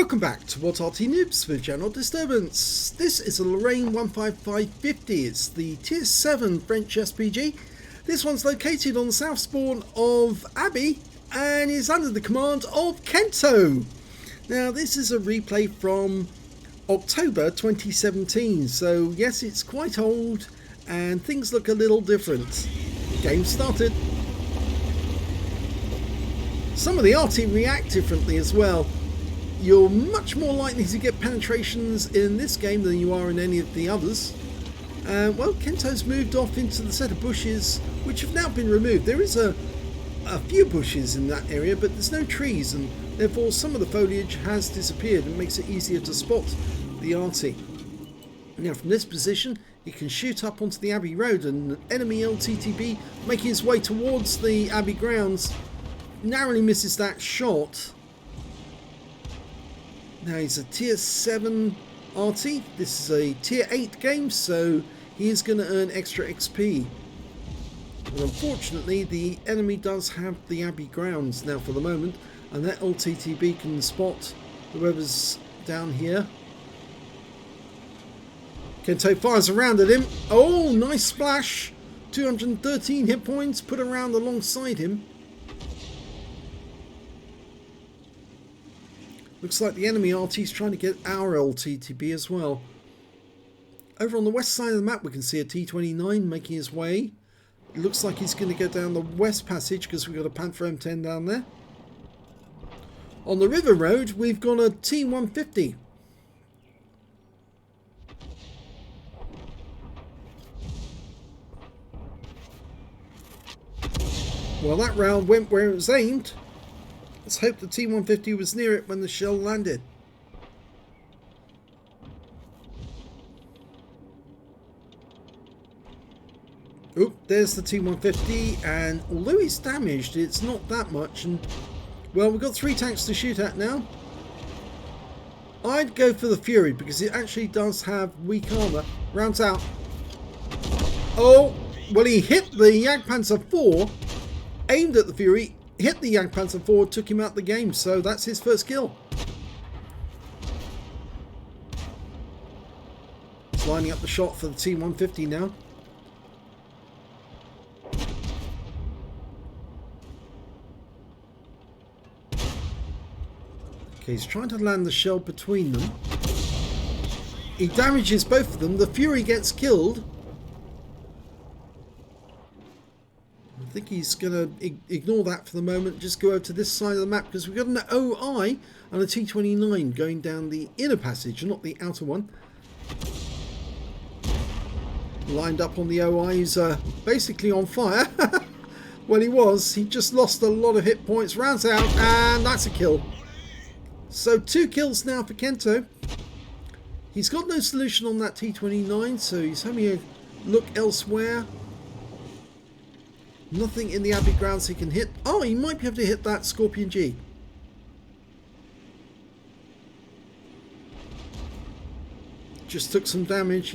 Welcome back to What Arty Noobs for General Disturbance. This is a Lorraine 15550. It's the Tier 7 French SPG. This one's located on the south spawn of Abbey and is under the command of Kento. Now this is a replay from October 2017, so yes, it's quite old and things look a little different. Game started. Some of the Arty react differently as well. You're much more likely to get penetrations in this game than you are in any of the others. Well, Kento's moved off into the set of bushes which have now been removed. There is a few bushes in that area, but there's no trees, and therefore some of the foliage has disappeared and makes it easier to spot the Arty. Now from this position he can shoot up onto the Abbey Road, and enemy LTTB making his way towards the Abbey grounds narrowly misses that shot. Now he's a Tier 7 Arty. This is a Tier 8 game, so he is going to earn extra XP. And unfortunately, the enemy does have the Abbey grounds now for the moment, and that LTTB can spot whoever's down here. Kento fires around at him. Oh, nice splash! 213 hit points put around alongside him. Looks like the enemy Arty is trying to get our LTTB as well. Over on the west side of the map we can see a T29 making his way. It looks like he's going to go down the west passage because we've got a Panther M10 down there. On the river road we've got a T150. Well, that round went where it was aimed. Let's hope the T150 was near it when the shell landed. Oop, there's the T150, and although he's damaged, it's not that much. And well, we've got 3 tanks to shoot at now. I'd go for the Fury because it actually does have weak armor. Rounds out. Oh, well, he hit the Jagdpanzer 4, aimed at the Fury, hit the Jagdpanzer 4, took him out the game, so that's his first kill. He's lining up the shot for the T150 now. Okay, he's trying to land the shell between them. He damages both of them. The Fury gets killed. I think he's going to ignore that for the moment, just go over to this side of the map because we've got an OI and a T29 going down the inner passage, not the outer one. Lined up on the OI, he's basically on fire. Well, he just lost a lot of hit points. Rounds out, and that's a kill. So 2 kills now for Kento. He's got no solution on that T29, so he's having a look elsewhere. Nothing in the Abbey grounds he can hit. Oh, he might be able to hit that Scorpion G. Just took some damage.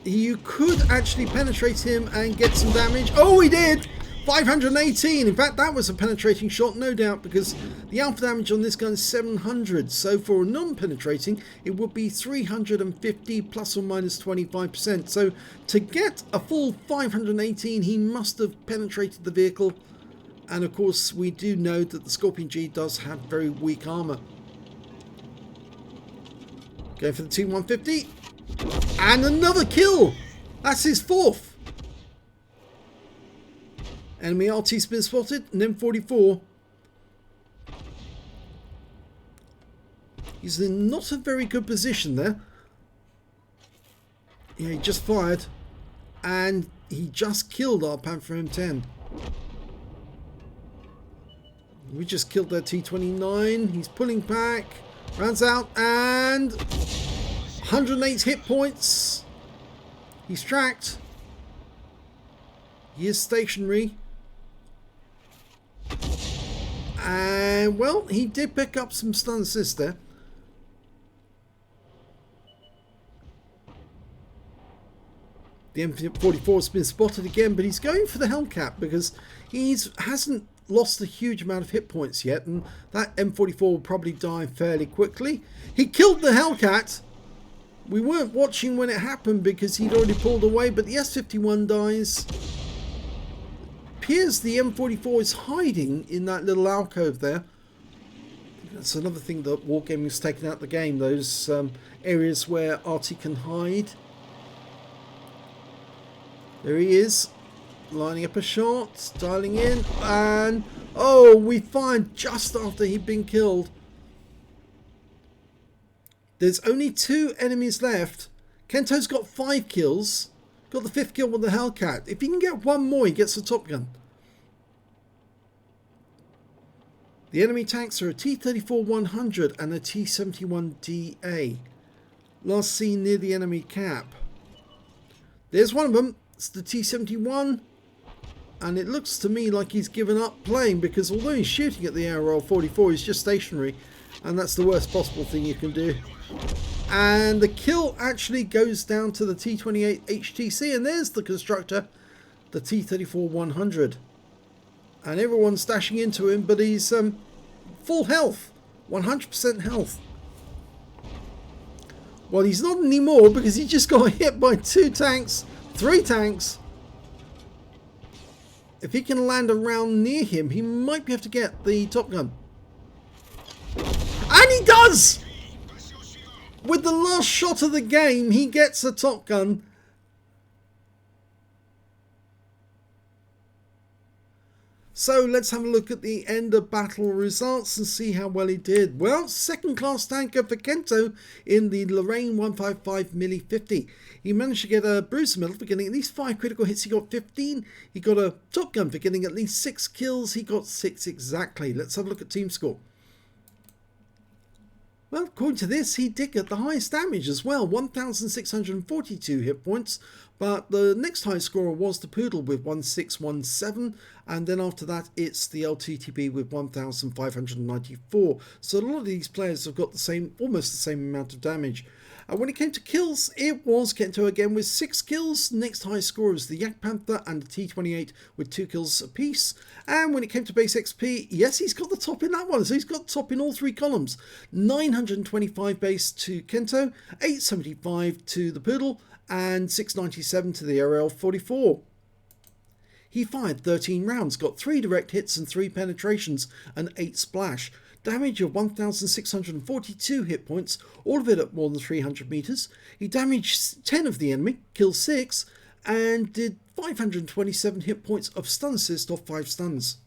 You could actually penetrate him and get some damage. Oh, he did! 518. In fact, that was a penetrating shot, no doubt, because the alpha damage on this gun is 700. So for a non-penetrating, it would be 350 plus or minus 25%. So to get a full 518, he must have penetrated the vehicle. And of course, we do know that the Scorpion G does have very weak armor. Going for the T150. And another kill! That's his 4th. Enemy Arty's been spotted, and M44. He's in not a very good position there. Yeah, he just fired, and he just killed our Panther M10. We just killed their T29. He's pulling back, rounds out, and 108 hit points. He's tracked. He is stationary. And well, he did pick up some stun assist there. The M44 has been spotted again, but he's going for the Hellcat because he hasn't lost a huge amount of hit points yet, and that M44 will probably die fairly quickly. He killed the Hellcat. We weren't watching when it happened because he'd already pulled away, but the S51 dies. Appears the M44 is hiding in that little alcove there. That's another thing that Wargaming's taken out of the game, those areas where Arty can hide. There he is, lining up a shot, dialing in, and oh, we fired just after he'd been killed. There's only 2 enemies left. Kento's got 5 kills, got the 5th kill with the Hellcat. If he can get 1 more, he gets the Top Gun. The enemy tanks are a T-34-100 and a T-71DA. Last seen near the enemy cap. There's one of them. It's the T-71. And it looks to me like he's given up playing, because although he's shooting at the ARL-44, he's just stationary. And that's the worst possible thing you can do. And the kill actually goes down to the T-28 HTC. And there's the constructor, the T-34-100. And everyone's dashing into him, but he's full health, 100% health. Well, he's not anymore because he just got hit by 2 tanks, 3 tanks. If he can land around near him, he might be able to get the Top Gun. And he does! With the last shot of the game, he gets a Top Gun. So let's have a look at the end of battle results and see how well he did. Well, second class tanker for Kento in the Lorraine 155mm50. He managed to get a bruiser medal for getting at least 5 critical hits. He got 15. He got a Top Gun for getting at least 6 kills. He got 6 exactly. Let's have a look at team score. Well, according to this, he did get the highest damage as well, 1,642 hit points. But the next highest scorer was the Poodle with 1,617, and then after that it's the LTTB with 1,594. So a lot of these players have got the same, almost the same amount of damage. When it came to kills, it was Kento again with 6 kills. Next highest scorer was the Yak Panther and the T28 with 2 kills apiece. And when it came to base XP, yes, he's got the top in that one. So he's got the top in all 3 columns. 925 base to Kento, 875 to the Poodle, and 697 to the RL44. He fired 13 rounds, got 3 direct hits and 3 penetrations, and 8 splash. Damage of 1,642 hit points, all of it at more than 300 meters. He damaged 10 of the enemy, killed 6, and did 527 hit points of stun assist off 5 stuns.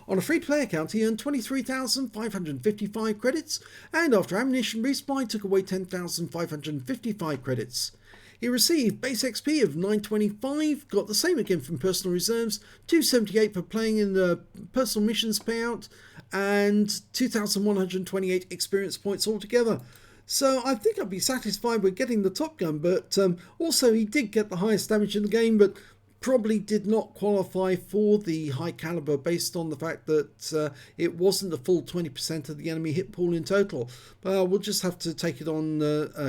On a free-to-play account, he earned 23,555 credits, and after ammunition resupply, took away 10,555 credits. He received base XP of 925, got the same again from personal reserves, 278 for playing in the personal missions payout, and 2,128 experience points altogether. So I think I'd be satisfied with getting the Top Gun, but also he did get the highest damage in the game, but probably did not qualify for the high caliber based on the fact that it wasn't the full 20% of the enemy hit pool in total. But we'll just have to take it on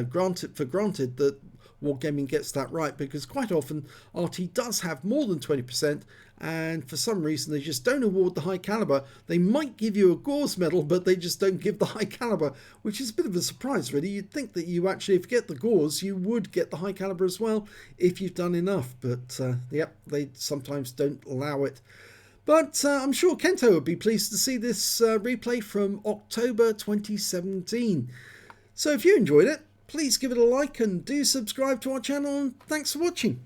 granted that Wargaming gets that right, because quite often Arty does have more than 20%, and for some reason they just don't award the high caliber. They might give you a Gauze medal, but they just don't give the high caliber, which is a bit of a surprise really. You'd think that you actually, if you get the Gauze, you would get the high caliber as well if you've done enough, but yep, they sometimes don't allow it. But I'm sure Kento would be pleased to see this replay from October 2017. So if you enjoyed it, please give it a like and do subscribe to our channel, and thanks for watching.